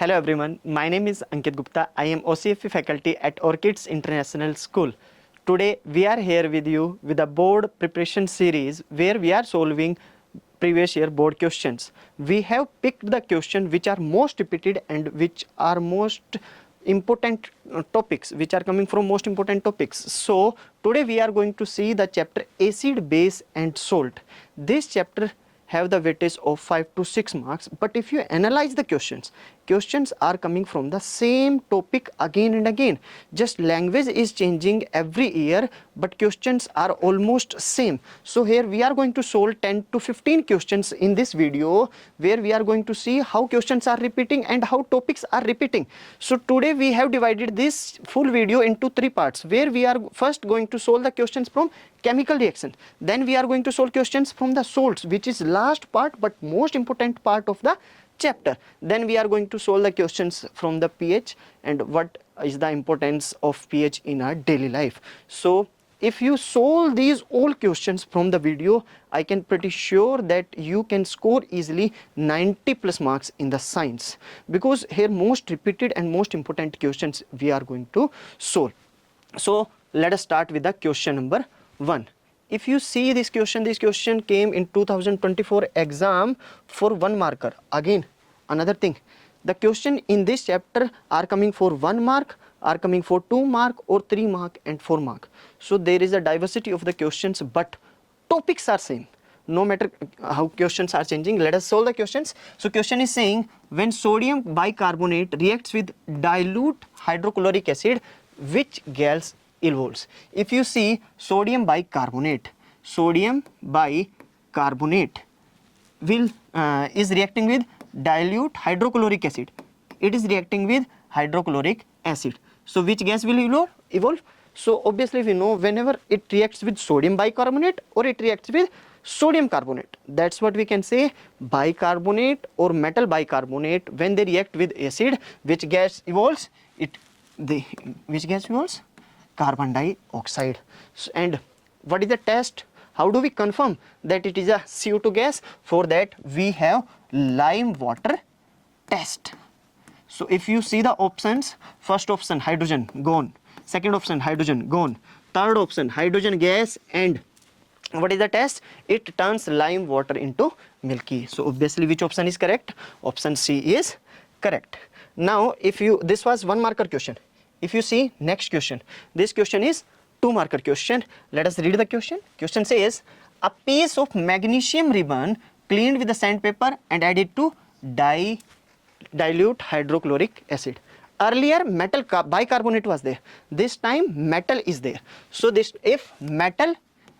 Hello everyone, my name is Ankit Gupta. I am OCFE faculty at Orchids International School. Today we are here with you with a board preparation series where we are solving previous year board questions. We have picked the questions which are most repeated and which are most important topics, which are coming from most important topics. So today we are going to see the chapter acid, base and salt. This chapter have the weightage of 5 to 6 marks, but if you analyze the questions are coming from the same topic again and again. Just language is changing every year, but questions are almost same. So here we are going to solve 10 to 15 questions in this video, where we are going to see how questions are repeating and how topics are repeating. So today we have divided this full video into 3 parts, where we are first going to solve the questions from chemical reaction, then we are going to solve questions from the salts, which is last part but most important part of the chapter. Then we are going to solve the questions from the pH and what is the importance of pH in our daily life. So if you solve these all questions from the video, I can pretty sure that you can score easily 90 plus marks in the science, because here most repeated and most important questions we are going to solve. So let us start with the question number 1. If you see this question came in 2024 exam for 1 marker. Again, another thing, the question in this chapter are coming for 1 mark, are coming for 2 mark or 3 mark and 4 mark. So there is a diversity of the questions, but topics are same. No matter how questions are changing, let us solve the questions. So question is saying, when sodium bicarbonate reacts with dilute hydrochloric acid, which gas evolves? If you see sodium bicarbonate will is reacting with dilute hydrochloric acid. It is reacting with hydrochloric acid. So which gas will evolve? So obviously we know whenever it reacts with sodium bicarbonate or it reacts with sodium carbonate, that's what we can say, bicarbonate or metal bicarbonate, when they react with acid, which gas evolves? Which gas evolves? Carbon dioxide. And what is the test? How do we confirm that it is a CO2 gas? For that we have lime water test. So if you see the options, first option hydrogen gone, second option hydrogen gone, third option hydrogen gas, and what is the test? It turns lime water into milky. So obviously which option is correct? Option C is correct. Now if you, this was 1 marker question. If you see next question, this question is 2 marker question. Let us read the question. Question says, a piece of magnesium ribbon cleaned with the sandpaper and added to dilute hydrochloric acid. Earlier metal bicarbonate was there, this time metal is there. So this, if metal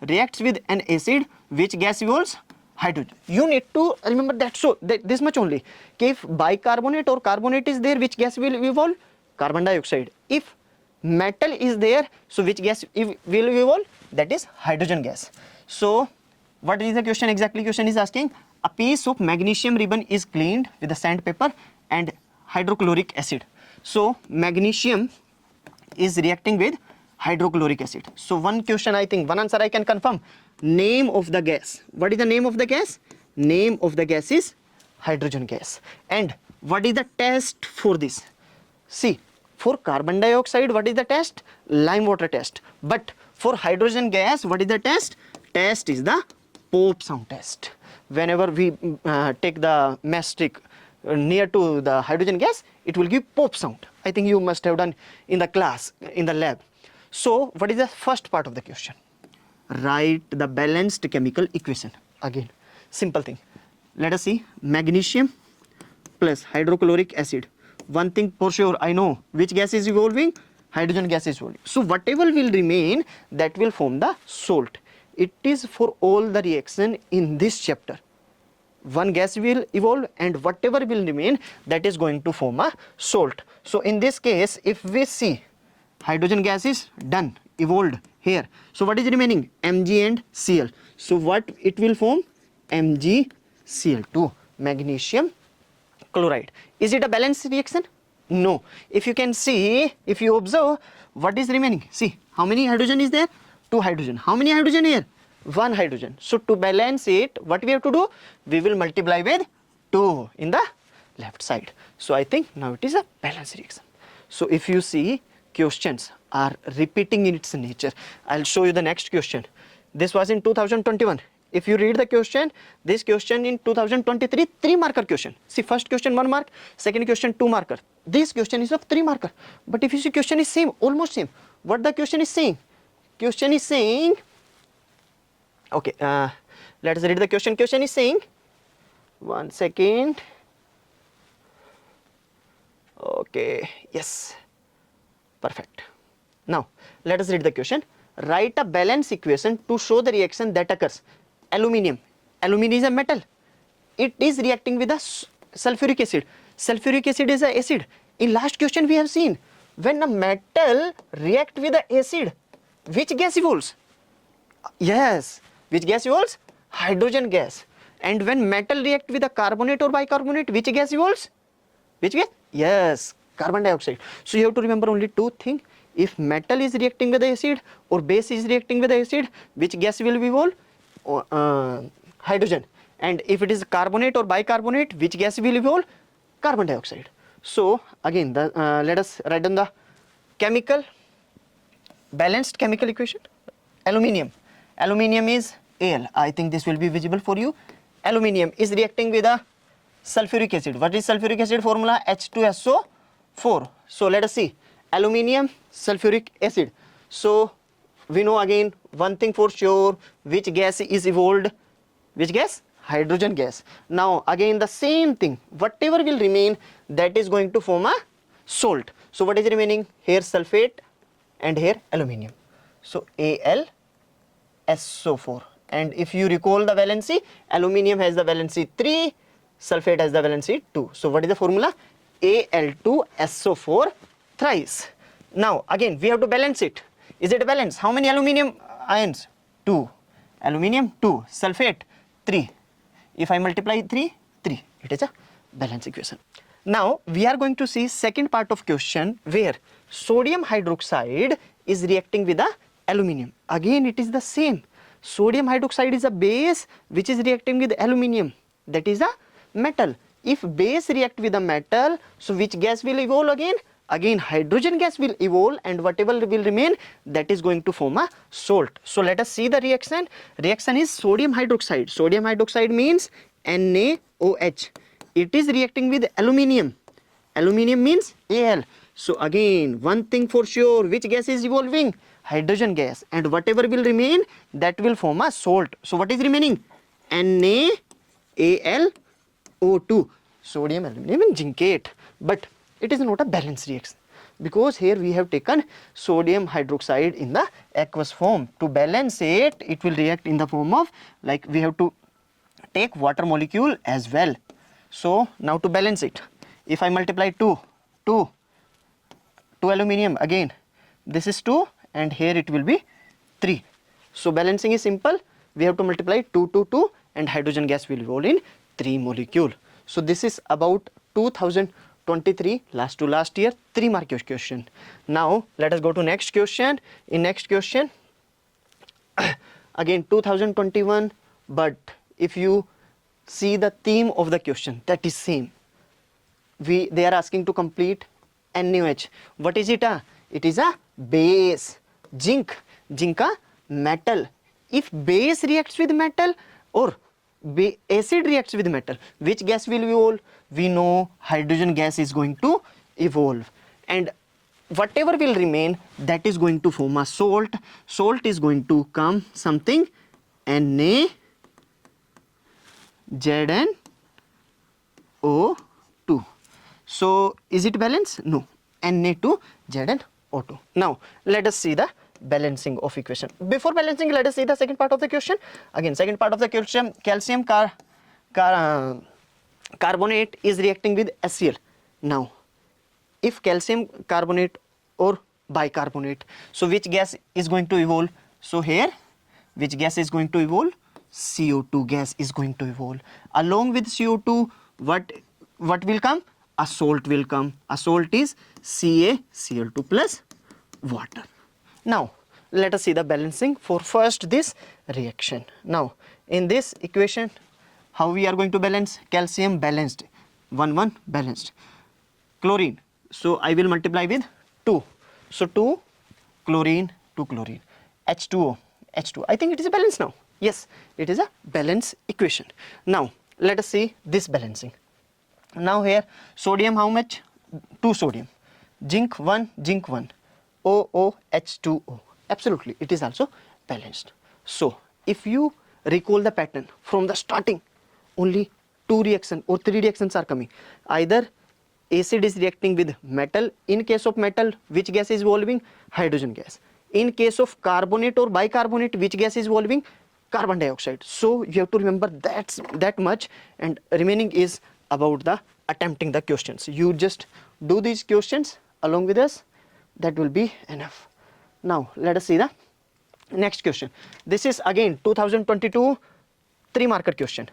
reacts with an acid, which gas evolves? Hydrogen. You need to remember that. So this much only. If bicarbonate or carbonate is there, which gas will evolve? Carbon dioxide. If metal is there, so which gas will evolve? That is hydrogen gas. So what is the question exactly? Question is asking, a piece of magnesium ribbon is cleaned with a sandpaper and hydrochloric acid. So magnesium is reacting with hydrochloric acid. So one question, I think one answer I can confirm. Name of the gas. What is the name of the gas? Name of the gas is hydrogen gas. And what is the test for this? See, for carbon dioxide, what is the test? Lime water test. But for hydrogen gas, what is the test? Test is the Pope sound test. Whenever we take the matchstick near to the hydrogen gas, it will give Pope sound. I think you must have done in the class, in the lab. So what is the first part of the question? Write the balanced chemical equation. Again, simple thing. Let us see, magnesium plus hydrochloric acid. One thing for sure I know, which gas is evolving? Hydrogen gas is evolving. So whatever will remain, that will form the salt. It is for all the reaction in this chapter. One gas will evolve and whatever will remain, that is going to form a salt. So in this case, if we see hydrogen gas is done, evolved here. So what is remaining? Mg and Cl. So what it will form? MgCl2, magnesium chloride. Is it a balanced reaction? No. If you can see, if you observe, what is remaining? See, how many hydrogen is there? 2 hydrogen. How many hydrogen here? 1 hydrogen. So to balance it, what we have to do? We will multiply with 2 in the left side. So I think now it is a balanced reaction. So if you see, questions are repeating in its nature. I'll show you the next question. This was in 2021. If you read the question, this question in 2023, 3-marker question. See, first question 1 mark, second question 2 marker. This question is of 3 marker. But if you see, question is same, almost same. What the question is saying? Question is saying, okay, let us read the question. Question is saying, 1 second. Okay, yes, perfect. Now, let us read the question. Write a balance equation to show the reaction that occurs. Aluminium. Aluminium is a metal. It is reacting with a sulfuric acid. Sulfuric acid is an acid. In last question we have seen, when a metal react with the acid, which gas evolves? Yes, which gas evolves? Hydrogen gas. And when metal react with a carbonate or bicarbonate, which gas evolves? Which gas? Yes, carbon dioxide. So you have to remember only 2 things. If metal is reacting with the acid or base is reacting with the acid, which gas will evolve? Hydrogen. And if it is carbonate or bicarbonate, which gas will evolve? Carbon dioxide. So again, let us write down the chemical, balanced chemical equation. Aluminium. Aluminium is Al. I think this will be visible for you. Aluminium is reacting with a sulfuric acid. What is sulfuric acid formula? H2SO4. So let us see. Aluminium, sulfuric acid. So we know again one thing for sure, which gas is evolved? Which gas? Hydrogen gas. Now again the same thing, whatever will remain, that is going to form a salt. So what is remaining? Here sulfate and here aluminium. So AlSO4. And if you recall the valency, aluminium has the valency 3, sulfate has the valency 2. So what is the formula? Al2SO4 thrice. Now again we have to balance it. Is it a balance? How many aluminium ions? 2. Aluminium 2. Sulfate 3. If I multiply 3, 3. It is a balance equation. Now we are going to see second part of question where sodium hydroxide is reacting with the aluminium. Again it is the same. Sodium hydroxide is a base which is reacting with aluminium. That is a metal. If base react with a metal, so which gas will evolve again? Again hydrogen gas will evolve, and whatever will remain, that is going to form a salt. So let us see the reaction. Reaction is sodium hydroxide. Sodium hydroxide means NaOH. It is reacting with aluminium. Aluminium means Al. So again one thing for sure, which gas is evolving? Hydrogen gas, and whatever will remain, that will form a salt. So what is remaining? NaAlO2. Sodium, aluminum and zincate. But it is not a balanced reaction, because here we have taken sodium hydroxide in the aqueous form. To balance it, it will react in the form of, like, we have to take water molecule as well. So now to balance it, if I multiply 2 aluminium, again this is 2 and here it will be 3. So balancing is simple. We have to multiply 2 and hydrogen gas will roll in 3 molecule. So this is about 2023, last to last year, 3-mark question. Now let us go to next question. In next question again 2021, but if you see the theme of the question, that is same. They are asking to complete NaOH. What is it? It is a base. Zinc a metal. If base reacts with metal or acid reacts with metal, which gas will evolve? We know hydrogen gas is going to evolve, and whatever will remain, that is going to form a salt. Salt is going to come something NaZnO2. So is it balanced? No. Na2ZnO2. Now let us see the balancing of equation. Before balancing, let us see the second part of the question. Again, second part of the question, calcium carbonate is reacting with HCl. Now if calcium carbonate or bicarbonate, so which gas is going to evolve? So here which gas is going to evolve? CO2 gas is going to evolve. Along with CO2, what will come? A salt will come. A salt is CaCl2 plus water. Now let us see the balancing for first this reaction. Now in this equation, how we are going to balance? Calcium balanced. 1 1 balanced. Chlorine, so I will multiply with 2, so 2 chlorine, 2 chlorine, H2O, H2. I think it is a balance now. Yes, it is a balance equation. Now let us see this balancing. Now here sodium, how much? 2 sodium, zinc 1, OOH2O. Absolutely, it is also balanced. So if you recall the pattern from the starting, only 2 reactions or 3 reactions are coming. Either acid is reacting with metal. In case of metal, which gas is evolving? Hydrogen gas. In case of carbonate or bicarbonate, which gas is evolving? Carbon dioxide. So you have to remember that much, and remaining is about the attempting the questions. You just do these questions along with us, that will be enough. Now let us see the next question. This is again 2022 3-marker question.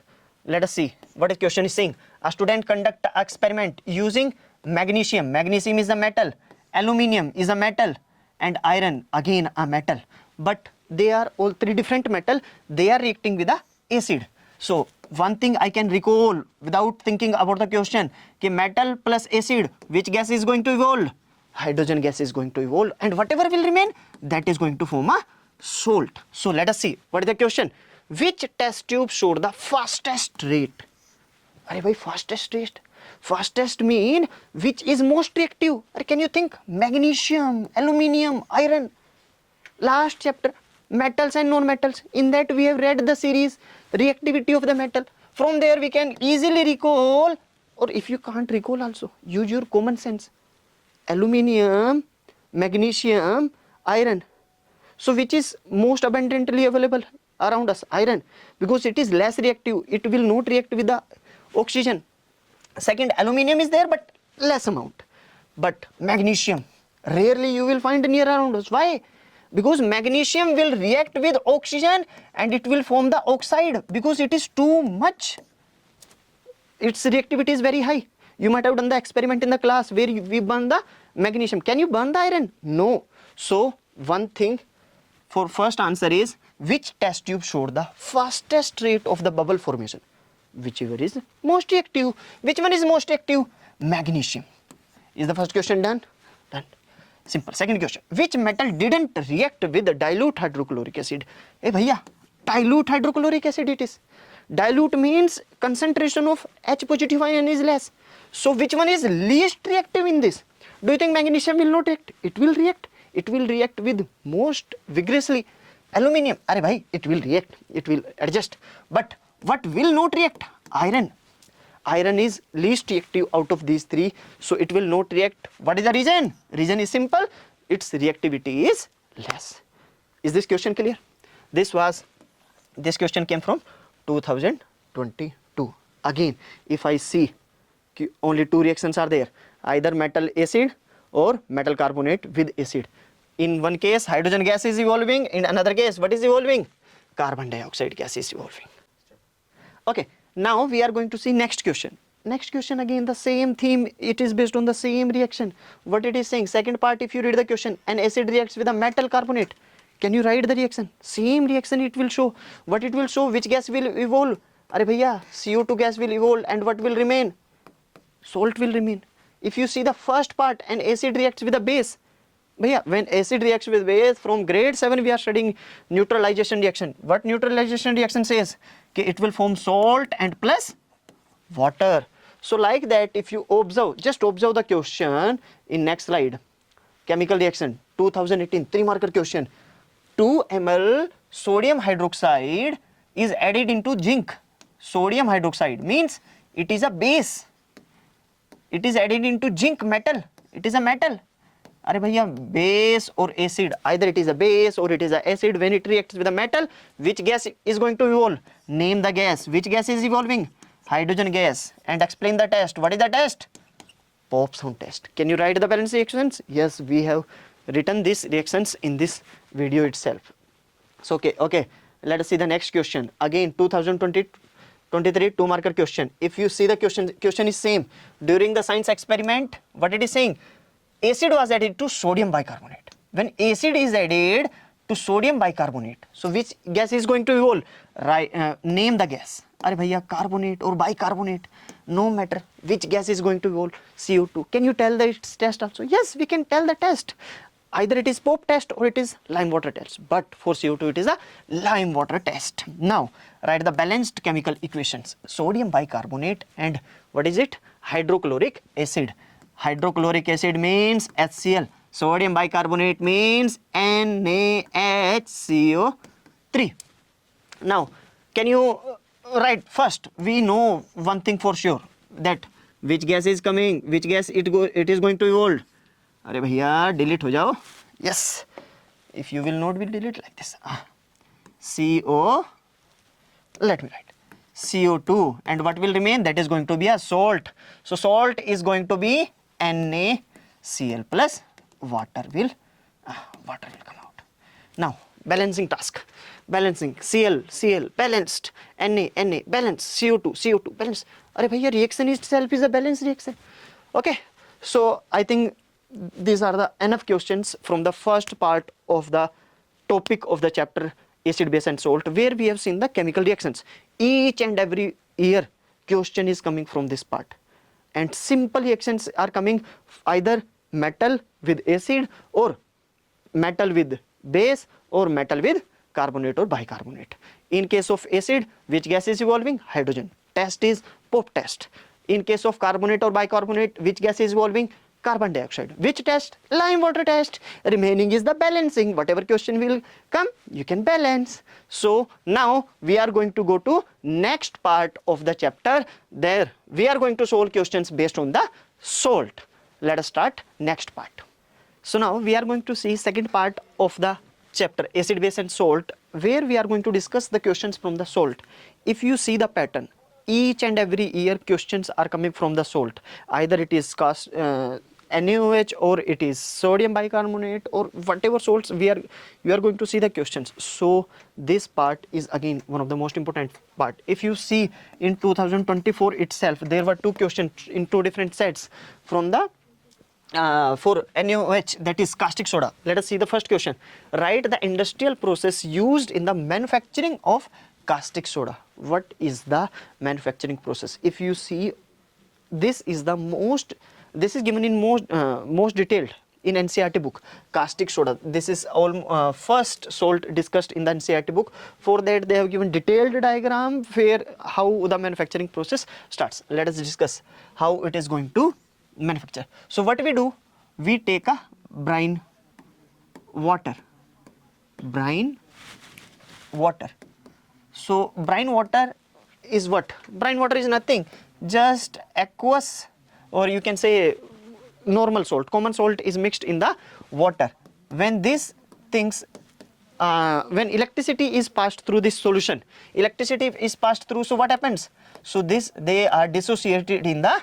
Let us see what the question is saying. A student conduct an experiment using magnesium. Magnesium is a metal, aluminium is a metal, and iron again a metal. But they are all 3 different metal. They are reacting with a acid. So one thing I can recall without thinking about the question, कि metal plus acid, which gas is going to evolve? Hydrogen gas is going to evolve, and whatever will remain, that is going to form a salt. So let us see what is the question. Which test tube showed the fastest rate? Arey bhai, fastest rate. Fastest mean which is most reactive. Can you think? Magnesium, aluminium, iron. Last chapter, metals and non-metals. In that we have read the series reactivity of the metal. From there we can easily recall, or if you can't recall also, use your common sense. Aluminium, magnesium, iron. So which is most abundantly available around us? Iron, because it is less reactive. It will not react with the oxygen. Second, aluminium is there but less amount. But magnesium, rarely you will find near around us. Why? Because magnesium will react with oxygen and it will form the oxide, because it is too much. Its reactivity is very high. You might have done the experiment in the class where we burn the magnesium. Can you burn the iron? No. So one thing for first answer is, which test tube showed the fastest rate of the bubble formation? Whichever is most reactive. Which one is most reactive? Magnesium. Is the first question done? Done. Simple. Second question. Which metal didn't react with the dilute hydrochloric acid? Hey bhaiya, dilute hydrochloric acid it is. Dilute means concentration of H positive ion is less. So which one is least reactive in this? Do you think magnesium will not react? It will react. It will react with most vigorously. Aluminium, arey bhai, it will react. It will adjust. But what will not react? Iron. Iron is least reactive out of these 3, so it will not react. What is the reason? Reason is simple. Its reactivity is less. Is this question clear? This question came from 2022. Again, if I see only 2 reactions are there, either metal acid or metal carbonate with acid. In one case, hydrogen gas is evolving. In another case, what is evolving? Carbon dioxide gas is evolving. Okay, now we are going to see next question. Next question again the same theme. It is based on the same reaction. What it is saying, second part, if you read the question, an acid reacts with a metal carbonate. Can you write the reaction? Same reaction it will show. What it will show? Which gas will evolve? Arey bhaiya, CO2 gas will evolve, and what will remain? Salt will remain. If you see the first part, an acid reacts with a base. Bhaiya, when acid reacts with base, from grade 7 we are studying neutralization reaction. What neutralization reaction says? Okay, it will form salt and plus water. So like that, if you observe, just observe the question in next slide. Chemical reaction 2018 3-marker question. 2 ml sodium hydroxide is added into zinc. Sodium hydroxide means it is a base. It is added into zinc metal. It is a metal. Arey bhaiya, base or acid, either it is a base or it is an acid. When it reacts with a metal, which gas is going to evolve? Name the gas. Which gas is evolving? Hydrogen gas. And explain the test. What is the test? Pop sound test. Can you write the balance reactions? Yes, we have written these reactions in this video itself. So okay, let us see the next question. Again 2023 2-marker question. If you see the question is same. During the science experiment, what it is saying? Acid was added to sodium bicarbonate. When acid is added to sodium bicarbonate, so which gas is going to evolve? Right, name the gas. अरे भैया carbonate or bicarbonate, no matter which gas is going to evolve, CO2. Can you tell the its test also? Yes, we can tell the test. Either it is Pope test or it is lime water test, but for CO2 it is a lime water test. Now write the balanced chemical equations. Sodium bicarbonate and what is it? Hydrochloric acid. Hydrochloric acid means HCl. Sodium bicarbonate means NaHCO3. Now can you write first? We know one thing for sure, that which gas is coming, which gas it is going to evolve. अरे भैया delete हो जाओ. Yes, if you will not be delete like this. CO, let me write CO2, and what will remain? That is going to be a salt. So salt is going to be NaCl plus water will come out. Now balancing task. Balancing Cl balanced, Na balanced, CO2 balanced. अरे भैया reaction itself is a balanced reaction. Okay, so I think these are the enough questions from the first part of the topic of the chapter acid, base and salt, where we have seen the chemical reactions. Each and every year question is coming from this part, and simple reactions are coming, either metal with acid or metal with base or metal with carbonate or bicarbonate. In case of acid, which gas is evolving? Hydrogen. Test is Pope test. In case of carbonate or bicarbonate, which gas is evolving? Carbon dioxide. Which test? Lime water test. Remaining is the balancing. Whatever question will come, you can balance. So now we are going to go to next part of the chapter. There we are going to solve questions based on the salt. Let us start next part. So now we are going to see second part of the chapter acid, base and salt, where we are going to discuss the questions from the salt. If you see the pattern, each and every year questions are coming from the salt. Either it is NaOH or it is sodium bicarbonate or whatever salts we are going to see the questions. So this part is again one of the most important part. If you see in 2024 itself, there were two questions in two different sets from the for NaOH, that is caustic soda. Let us see the first question. Write the industrial process used in the manufacturing of caustic soda. What is the manufacturing process? If you see, this is the most, this is given in most detailed in NCERT book. Caustic soda, this is all first salt discussed in the NCERT book. For that they have given detailed diagram where how the manufacturing process starts. Let us discuss how it is going to manufacture. So what we do, we take a brine water. So brine water is what? Brine water is nothing, just aqueous, or you can say normal salt, common salt is mixed in the water. When these things, when electricity is passed through this solution, electricity is passed through, so what happens? So this, they are dissociated in the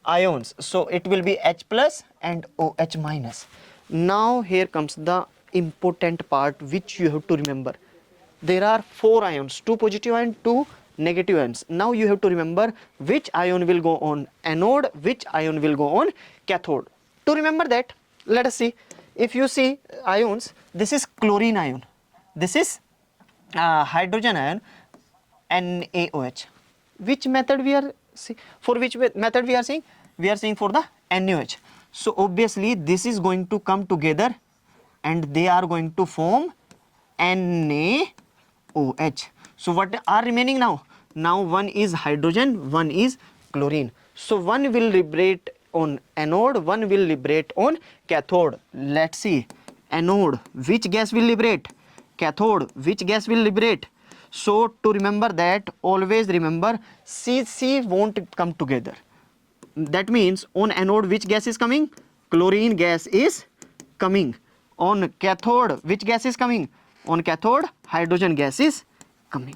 ions, so it will be H plus and OH minus. Now here comes the important part which you have to remember. There are 4 ions, 2 positive and 2 negative ions. Now you have to remember which ion will go on anode, which ion will go on cathode. To remember that, let us see. If you see ions, this is chlorine ion, this is hydrogen ion, NaOH. Which method we are see? For which method we are seeing? We are seeing for the NaOH. So obviously this is going to come together and they are going to form NaOH. So what are remaining now? Now one is hydrogen, one is chlorine. So one will liberate on anode, one will liberate on cathode. Let's see. Anode, which gas will liberate? Cathode, which gas will liberate? So to remember that, always remember C won't come together. That means on anode which gas is coming? Chlorine gas is coming. On cathode which gas is coming? On cathode hydrogen gas is coming.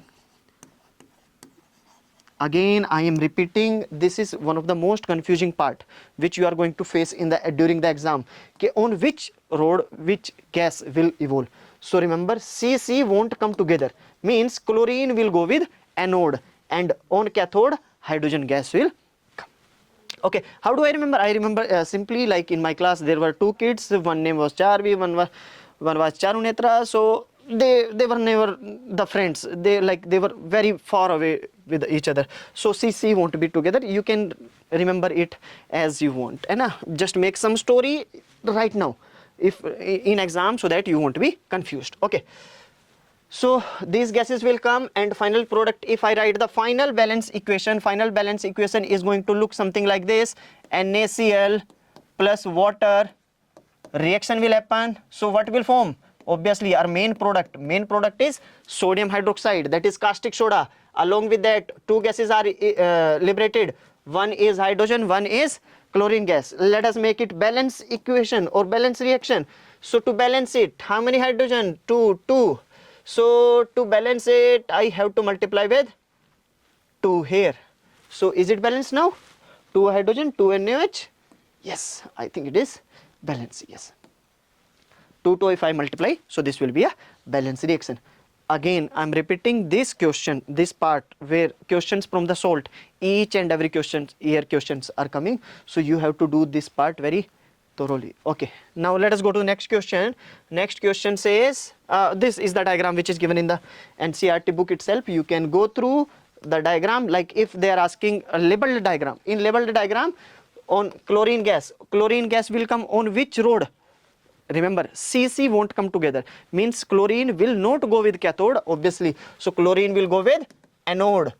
Again I am repeating, this is one of the most confusing part which you are going to face in the during the exam. Okay, on which road which gas will evolve? So remember C won't come together, means chlorine will go with anode and on cathode hydrogen gas will come. Okay, how do I remember? I remember simply like in my class there were 2 kids, one name was Charvi, one was Charunetra. So they were never the friends, they were very far away with each other. So C won't be together. You can remember it as you want, and just make some story right now, if in exam, so that you won't be confused. Okay. So these gases will come, and final product, if I write the final balance equation is going to look something like this: NaCl plus water, reaction will happen. So what will form? Obviously our main product is sodium hydroxide, that is caustic soda. Along with that, two gases are liberated. One is hydrogen, one is chlorine gas. Let us make it balance equation or balance reaction. So to balance it, how many hydrogen? Two. So to balance it, I have to multiply with 2 here. So is it balanced now? 2 hydrogen, 2 NaOH. Yes, I think it is balanced. Yes. 2 if I multiply, so this will be a balanced reaction. Again, I am repeating this question, this part where questions from the salt, each and every question here questions are coming. So you have to do this part very thoroughly. Okay, now let us go to the next question. Next question says, this is the diagram which is given in the NCERT book itself. You can go through the diagram, like if they are asking a labeled diagram. In labeled diagram, on chlorine gas will come on which road? Remember, CC won't come together, means chlorine will not go with cathode, obviously. So chlorine will go with anode.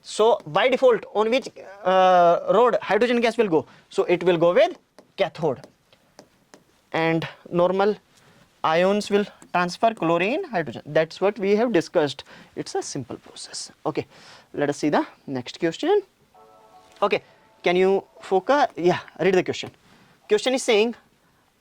So by default, on which road hydrogen gas will go? So it will go with cathode, and normal ions will transfer chlorine, hydrogen. That's what we have discussed. It's a simple process. Okay, let us see the next question. Okay, can you focus? Yeah, read the question. Question is saying,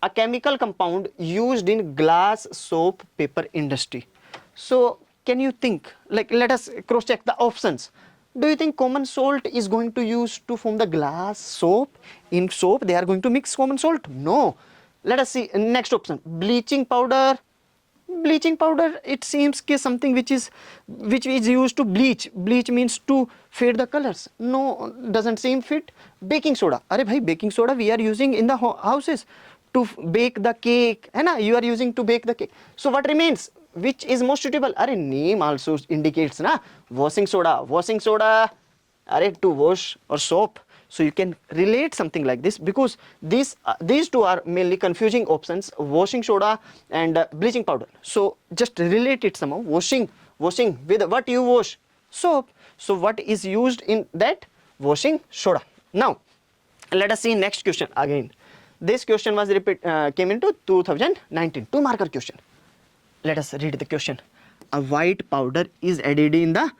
a chemical compound used in glass soap paper industry. So can you think, like, let us cross check the options. Do you think common salt is going to use to form the glass soap? In soap they are going to mix common salt? No. Let us see next option. Bleaching powder, it seems कि something which is used to bleach means to fade the colors. No, doesn't seem fit. Baking soda, अरे भाई baking soda we are using in the houses to bake the cake, है ना, you are using to bake the cake. So what remains, which is most suitable? अरे name also indicates ना, washing soda, अरे to wash or soap. So you can relate something like this, because these two are mainly confusing options, washing soda and bleaching powder. So just relate it somehow. Washing with what you wash? Soap. So what is used in that? Washing soda. Now let us see next question again. This question was came into 2019, 2 marker question. Let us read the question. A white powder is added in the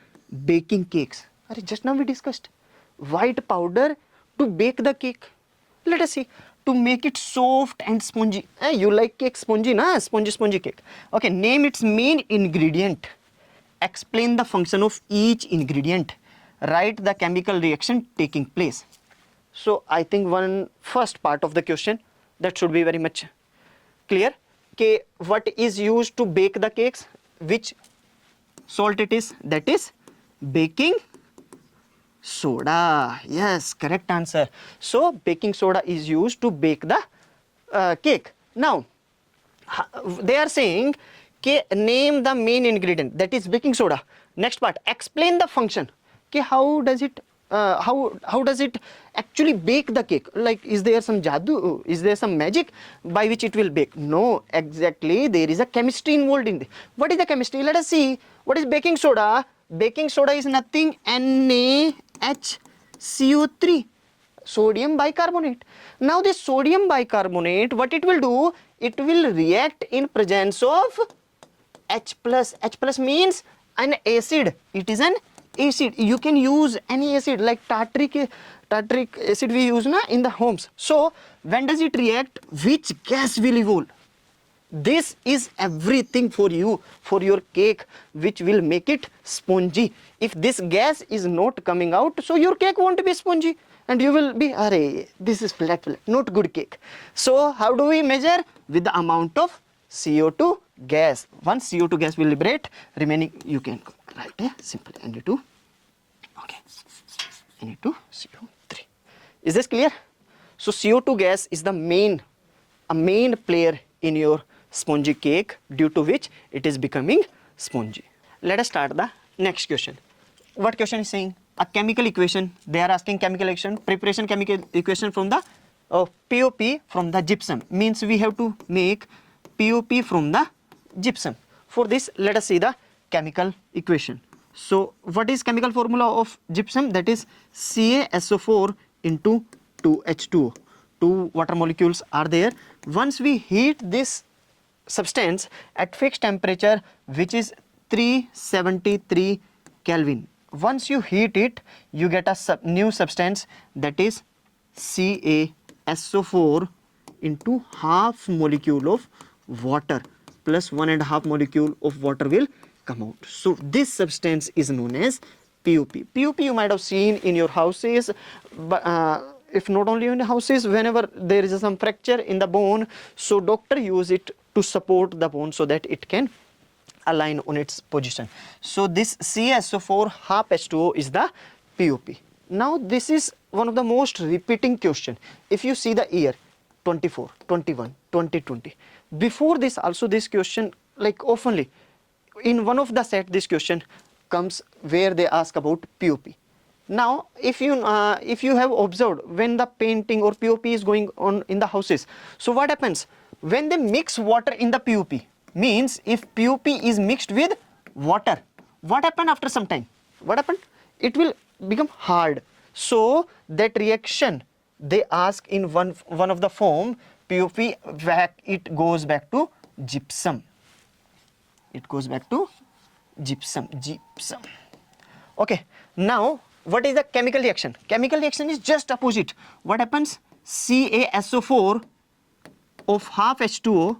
baking cakes. Just now we discussed white powder to bake the cake. Let us see, to make it soft and spongy. You like cake spongy, na? Spongy cake. Okay, name its main ingredient. Explain the function of each ingredient. Write the chemical reaction taking place. So I think one first part of the question, that should be very much clear. Okay, what is used to bake the cakes? Which salt it is? That is baking soda. Yes, correct answer. So baking soda is used to bake the cake. Now they are saying, okay, name the main ingredient, that is baking soda. Next part, explain the function. Okay, how does it actually bake the cake? Like, is there some jadoo? Is there some magic by which it will bake? No, exactly, there is a chemistry involved in this. What is the chemistry? Let us see. What is baking soda? Baking soda is nothing, NaHCO3, sodium bicarbonate. Now this sodium bicarbonate, what it will do? It will react in presence of H+. H+ means an acid. It is an acid. You can use any acid, like tartaric acid we use na in the homes. So when does it react? Which gas will evolve? This is everything for you, for your cake, which will make it spongy. If this gas is not coming out, so your cake won't be spongy, and you will be, arey, this is flat, not good cake. So how do we measure? With the amount of CO2 gas. Once CO2 gas will liberate, remaining you can write simple Na2. Okay, Na2 CO3. Is this clear? So CO2 gas is a main player in your spongy cake, due to which it is becoming spongy. Let us start the next question. what question is saying? A chemical equation. They are asking chemical equation, preparation chemical equation from the POP from the gypsum. Means we have to make POP from the gypsum. For this, let us see the chemical equation. So what is chemical formula of gypsum? That is CaSO4 into 2H2O. Two water molecules are there. Once we heat this substance at fixed temperature, which is 373 Kelvin. Once you heat it, you get a new substance, that is CaSO4 into half molecule of water plus 1.5 molecule of water will come out. So this substance is known as POP. POP you might have seen in your houses, but if not only in houses, whenever there is some fracture in the bone, so doctor use it to support the bone so that it can align on its position. So this CaSO4 half H2O is the POP. Now this is one of the most repeating question. If you see the year 24, 21, 2020, before this also this question, like oftenly in one of the set this question comes where they ask about POP. Now if you have observed when the painting or POP is going on in the houses, so what happens when they mix water in the POP? Means if POP is mixed with water, what happened after some time? What happened? It will become hard. So that reaction they ask in one of the form POP, it goes back to gypsum. It goes back to gypsum. Okay, now what is the chemical reaction? Chemical reaction is just opposite. What happens? CaSO4 of half H2O,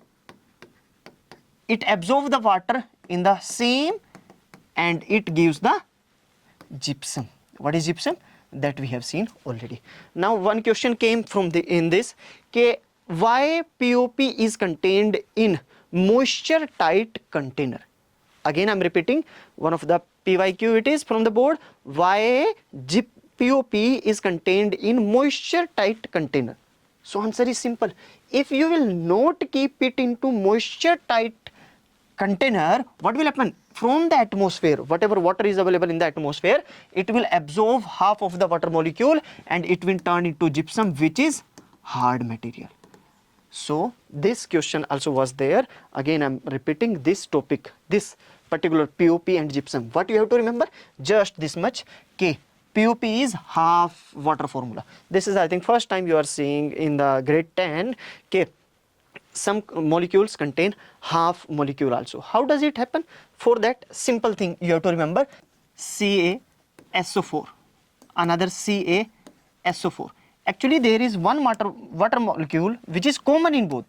it absorbs the water in the same and it gives the gypsum. What is gypsum? That we have seen already. Now one question came from in this, why POP is contained in moisture tight container? Again I'm repeating one of the PYQ, it is from the board, why POP is contained in moisture tight container? So answer is simple. If you will not keep it into moisture tight container, what will happen? From the atmosphere, whatever water is available in the atmosphere, it will absorb half of the water molecule and it will turn into gypsum, which is hard material. So this question also was there. Again I'm repeating this topic, this particular POP and gypsum. What you have to remember? Just this much. POP is half water formula. This is I think first time you are seeing in the grade 10. Some molecules contain half molecule also. How does it happen? For that simple thing you have to remember, CaSO4, another CaSO4. Actually there is one water molecule which is common in both,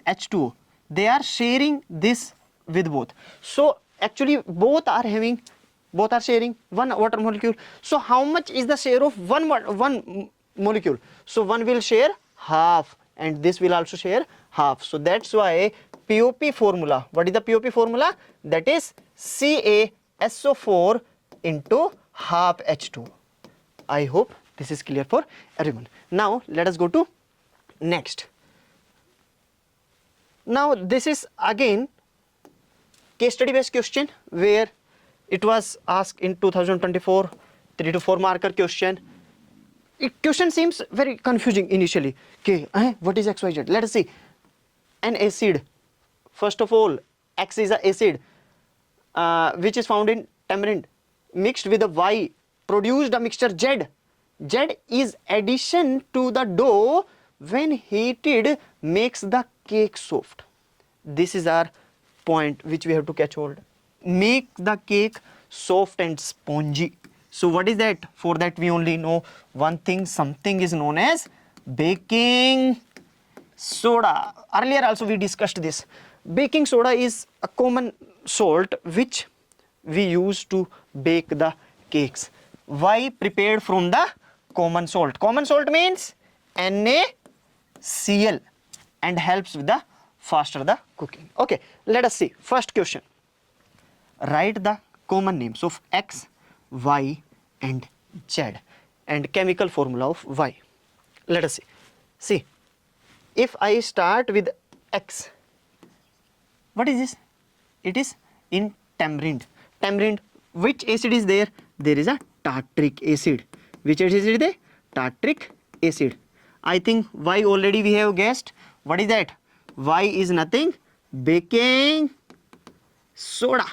H2O. They are sharing this with both. So actually both are sharing one water molecule. So how much is the share of one molecule? So one will share half and this will also share half. So that's why POP formula. What is the POP formula? That is CaSO4 into half H2O. I hope this is clear for everyone. Now let us go to next. Now this is again case study based question where it was asked in 2024, 3 to 4 marker question. Question seems very confusing initially. What is XYZ? Let us see. An acid. First of all, X is an acid which is found in tamarind mixed with a Y produced a mixture Z. Z is addition to the dough when heated makes the cake soft. This is our point which we have to catch hold. Make the cake soft and spongy. So what is that? For that we only know one thing, something is known as baking soda. Earlier also we discussed this. Baking soda is a common salt which we use to bake the cakes. Why prepared from the common salt? Common salt means NaCl and helps with the faster the cooking. Okay, let us see. First question. Write the common names of X, Y and Z and chemical formula of Y. Let us see. See, if I start with X, what is this? It is in tamarind. Tamarind, which acid is there? There is a tartaric acid. Which acid is there? Tartaric acid. I think Y already we have guessed. What is that? Y is nothing, baking soda.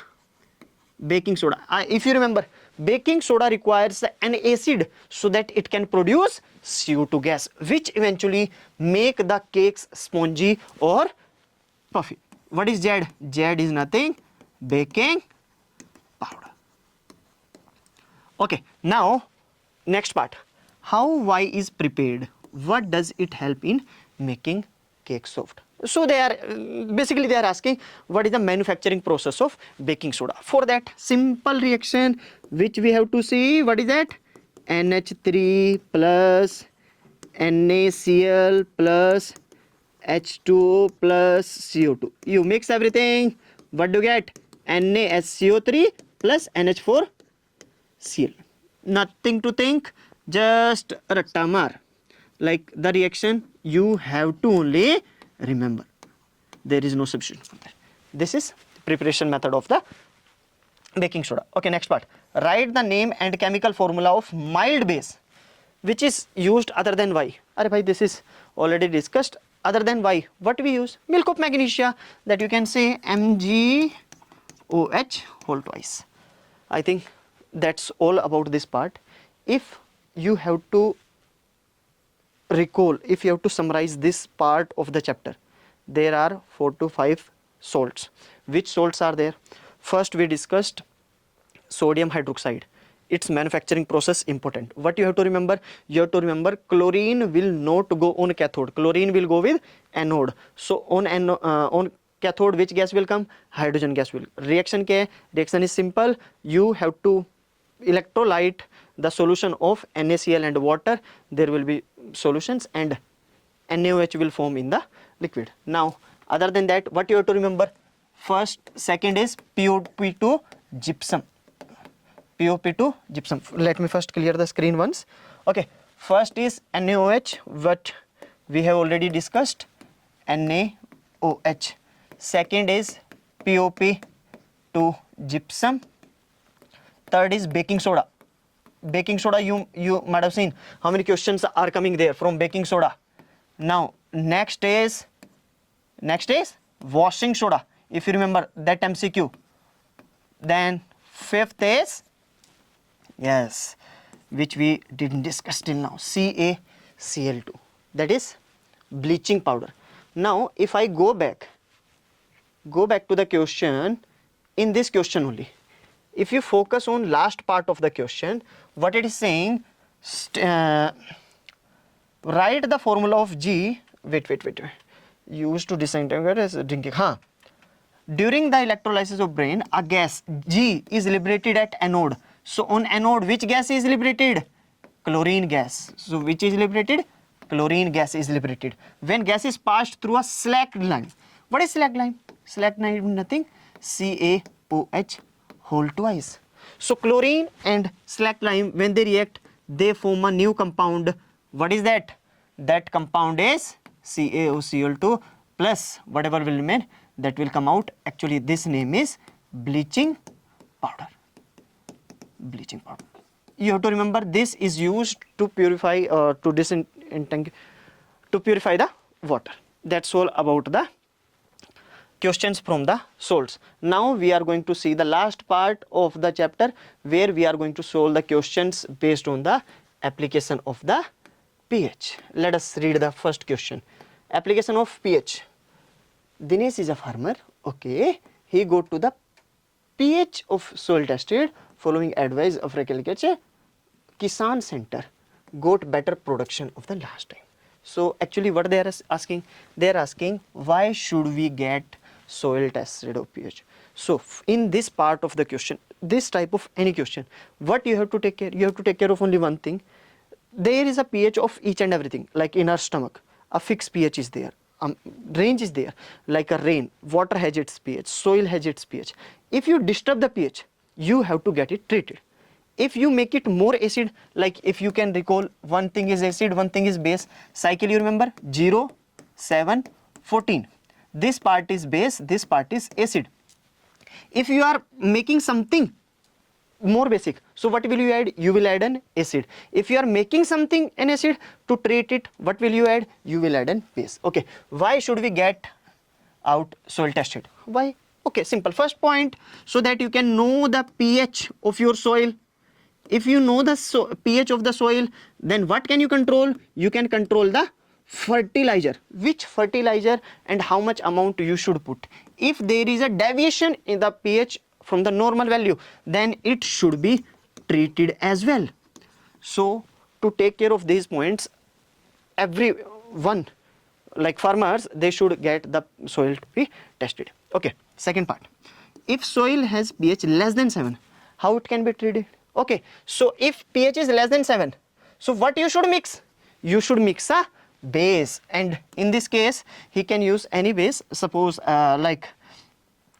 Baking soda. If you remember, baking soda requires an acid so that it can produce CO2 gas, which eventually make the cakes spongy or puffy. What is Z? Z is nothing, baking powder. Okay, now next part. How Y is prepared? What does it help in making cake soft? So they are basically they are asking what is the manufacturing process of baking soda. For that simple reaction which we have to see, what is that? NH3 plus NaCl plus H2O plus CO2. You mix everything. What do you get? NaSCO3 plus NH4Cl. Nothing to think, just ratta maar. Like the reaction you have to only remember. There is no substitution for that. This is preparation method of the baking soda. Okay, next part. Write the name and chemical formula of mild base which is used other than Y. Arey bhai, this is already discussed. Other than Y, what we use? Milk of magnesia, that you can say MgOH whole twice. I think that's all about this part. If you have to recall, if you have to summarize this part of the chapter, there are 4 to 5 salts. Which salts are there? First we discussed sodium hydroxide. Its manufacturing process important. What you have to remember? You have to remember chlorine will not go on cathode. Chlorine will go with anode. So on cathode which gas will come? Hydrogen gas will. Reaction ke? Reaction is simple. You have to electrolyte the solution of NaCl and water. There will be solutions and NaOH will form in the liquid. Now other than that, what you have to remember? First, second is POP2 gypsum. POP2 gypsum. Let me first clear the screen once. Okay, first is NaOH, what we have already discussed, NaOH. Second is POP2 gypsum. Third is baking soda. Baking soda, you might have seen how many questions are coming there from baking soda. Now next is washing soda, if you remember that MCQ. Then fifth is, yes, which we didn't discuss till now, CaCl2, that is bleaching powder. Now if I go back to the question, in this question only, if you focus on last part of the question, what it is saying, write the formula of G, wait, used to disintegrate as drinking. During the electrolysis of brain, a gas G is liberated at anode. So on anode, which gas is liberated? Chlorine gas. So which is liberated? Chlorine gas is liberated. When gas is passed through a slacked line. What is slacked line? Slacked line is nothing, CaOH whole twice. So chlorine and slacked line, when they react, they form a new compound. What is that? That compound is CaOCl2 plus whatever will remain, that will come out. Actually this name is bleaching powder. Bleaching powder. You have to remember this is used to purify to purify the water. That's all about the questions from the salts. Now we are going to see the last part of the chapter where we are going to solve the questions based on the application of the pH. Let us read the first question. Application of pH. Dinesh is a farmer. Okay, he go to the pH of soil tested following advice of agriculture Kisan Center, got better production of the last time. So actually what they are asking? They are asking why should we get soil tested of pH. So in this part of the question, this type of any question, what you have to take care? You have to take care of only one thing. There is a pH of each and everything, like in our stomach, a fixed pH is there. Range is there, like a rain, water has its pH, soil has its pH. If you disturb the pH, you have to get it treated. If you make it more acid, like if you can recall, one thing is acid, one thing is base. Cycle you remember, 0, 7, 14. This part is base, this part is acid. If you are making something more basic. So what will you add? You will add an acid. If you are making something an acid, to treat it, what will you add? You will add an base. Okay, why should we get out soil tested? Why? Okay, simple. First point, so that you can know the pH of your soil. If you know the pH of the soil, then what can you control? You can control the fertilizer. Which fertilizer and how much amount you should put. If there is a deviation in the pH from the normal value, then it should be treated as well. So to take care of these points, everyone, like farmers, they should get the soil to be tested. Okay, second part, if soil has pH less than 7, how it can be treated? Okay, so if pH is less than 7, so what you should mix? You should mix a base, and in this case he can use any base. Suppose like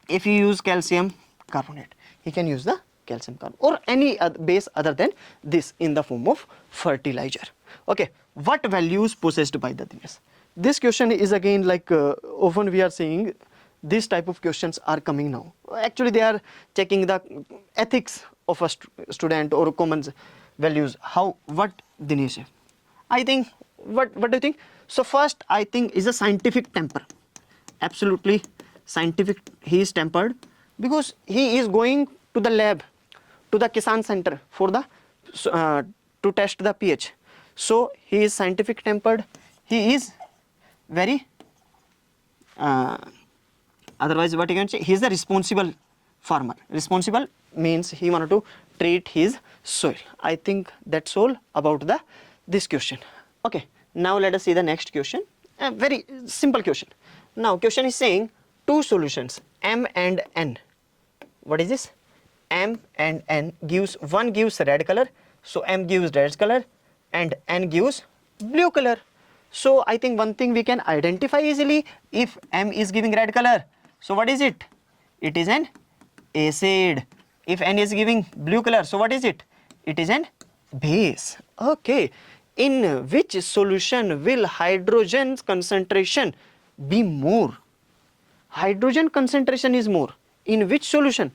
if you use calcium carbonate, he can use the calcium carbonate or any other base other than this in the form of fertilizer. Okay, what values possessed by the things? This question is again like often we are seeing this type of questions are coming now. Actually they are checking the ethics of a student or common values. How, what, Dinesh? I think, what do you think? So first I think is a scientific temper. Absolutely scientific, he is tempered because he is going to the lab, to the Kisan center for the to test the pH. So he is scientific tempered, he is very otherwise what you can say, he is a responsible farmer. Responsible means he wanted to treat his soil. I think that's all about the this question. Okay, now let us see the next question. A very simple question. Now question is saying two solutions M and N. What is this? M and N gives, one gives red color, so M gives red color and N gives blue color. So I think one thing we can identify easily, if M is giving red color, so what is it? It is an acid. If N is giving blue color, so what is it? It is an base. Okay, in which solution will hydrogen concentration be more? Hydrogen concentration is more in which solution?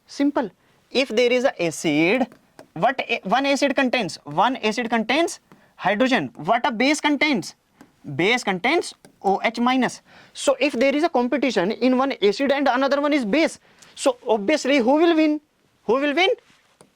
Simple. If there is a acid, what one acid contains? One acid contains hydrogen. What a base contains? Base contains OH minus. So if there is a competition in one acid and another one is base, so obviously who will win? Who will win?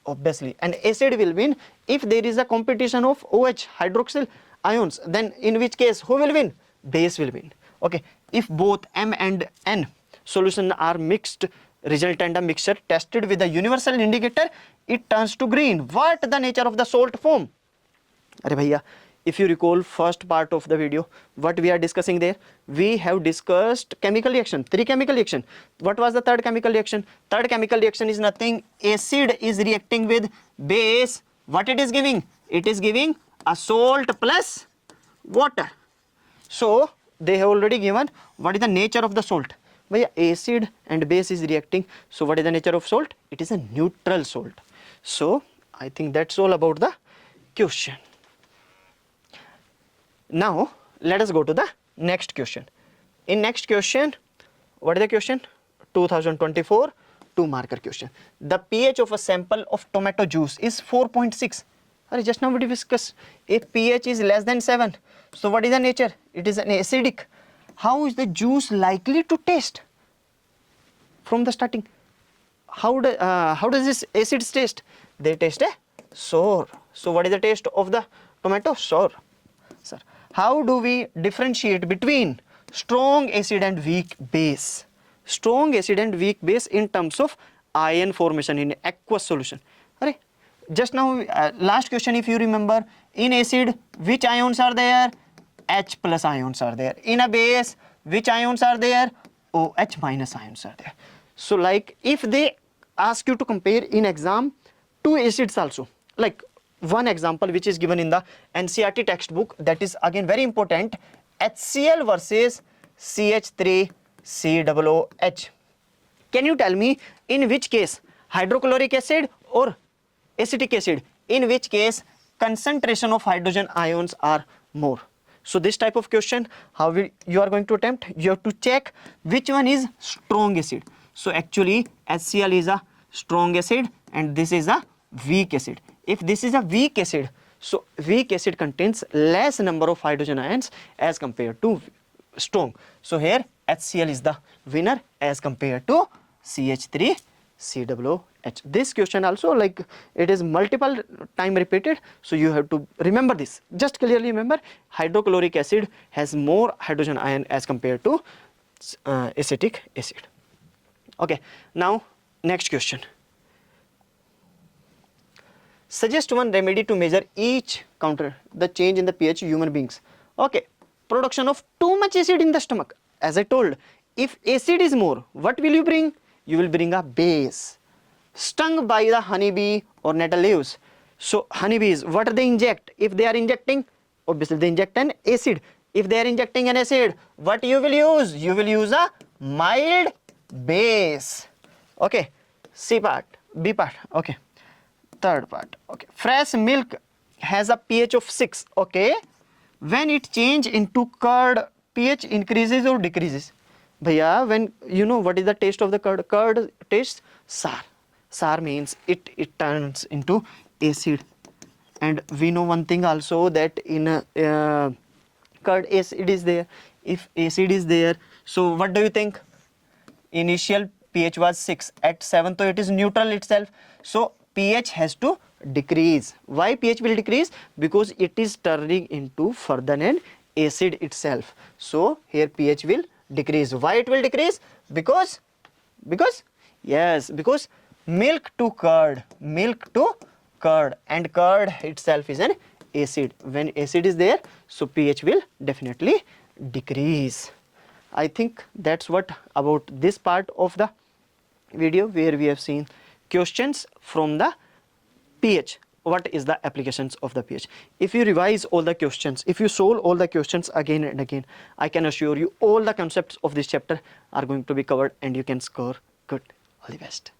Obviously an acid will win. If there is a competition of OH hydroxyl ions, then in which case who will win? Base will win. Okay, if both M and N solution are mixed, resultant a mixture tested with a universal indicator, it turns to green. What the nature of the salt form? Arey bhaiya, if you recall first part of the video, what we are discussing there, we have discussed chemical reaction, 3 chemical reaction. What was the third chemical reaction? Third chemical reaction is nothing, acid is reacting with base. What it is giving? It is giving a salt plus water. So they have already given what is the nature of the salt. Bhaiya, acid and base is reacting, so what is the nature of salt? It is a neutral salt. So I think that's all about the question. Now let us go to the next question. In next question, what is the question? 2024 2 marker question. The pH of a sample of tomato juice is 4.6. Just now we discussed, if pH is less than 7, so what is the nature? It is an acidic. How is the juice likely to taste? From the starting, how does this acid taste? They taste sour. So what is the taste of the tomato? Sour. Sir, how do we differentiate between strong acid and weak base? Strong acid and weak base in terms of ion formation in aqueous solution. Just now last question, if you remember, in acid which ions are there? H plus ions are there. In a base which ions are there? OH minus ions are there. So like if they ask you to compare in exam two acids also, like one example which is given in the NCERT textbook, that is again very important, HCl versus CH3COOH. Can you tell me in which case hydrochloric acid or acetic acid, in which case concentration of hydrogen ions are more? So this type of question, how you are going to attempt? You have to check which one is strong acid. So actually HCl is a strong acid and this is a weak acid. If this is a weak acid, so weak acid contains less number of hydrogen ions as compared to strong. So here HCl is the winner as compared to CH3COOH. This question also, like, it is multiple time repeated, so you have to remember this. Just clearly remember, hydrochloric acid has more hydrogen ion as compared to acetic acid. Okay, now next question. Suggest one remedy to measure each counter the change in the pH human beings. Okay, production of too much acid in the stomach. As I told, if acid is more, what will you bring? You will bring a base. Stung by the honeybee or nettle leaves. So honeybees, what do they inject? If they are injecting, obviously they inject an acid. If they are injecting an acid, what you will use? You will use a mild base. Okay, C part, B part. Okay, third part. Okay, fresh milk has a pH of 6. Okay, when it change into curd, pH increases or decreases? Bhaiya, when you know what is the taste of the curd? Curd tastes sour. Sour means it turns into acid. And we know one thing also, that in curd acid is there. If acid is there, so what do you think? Initial pH was 6, at 7, so it is neutral itself. So pH has to decrease. Why pH will decrease? Because it is turning into further an acid itself. So here pH will decrease. Why it will decrease? Because yes, because milk to curd, and curd itself is an acid. When acid is there, so pH will definitely decrease. I think that's what about this part of the video, where we have seen questions from the pH. What is the applications of the pH? If you revise all the questions, if you solve all the questions again and again, I can assure you all the concepts of this chapter are going to be covered and you can score good. All the best.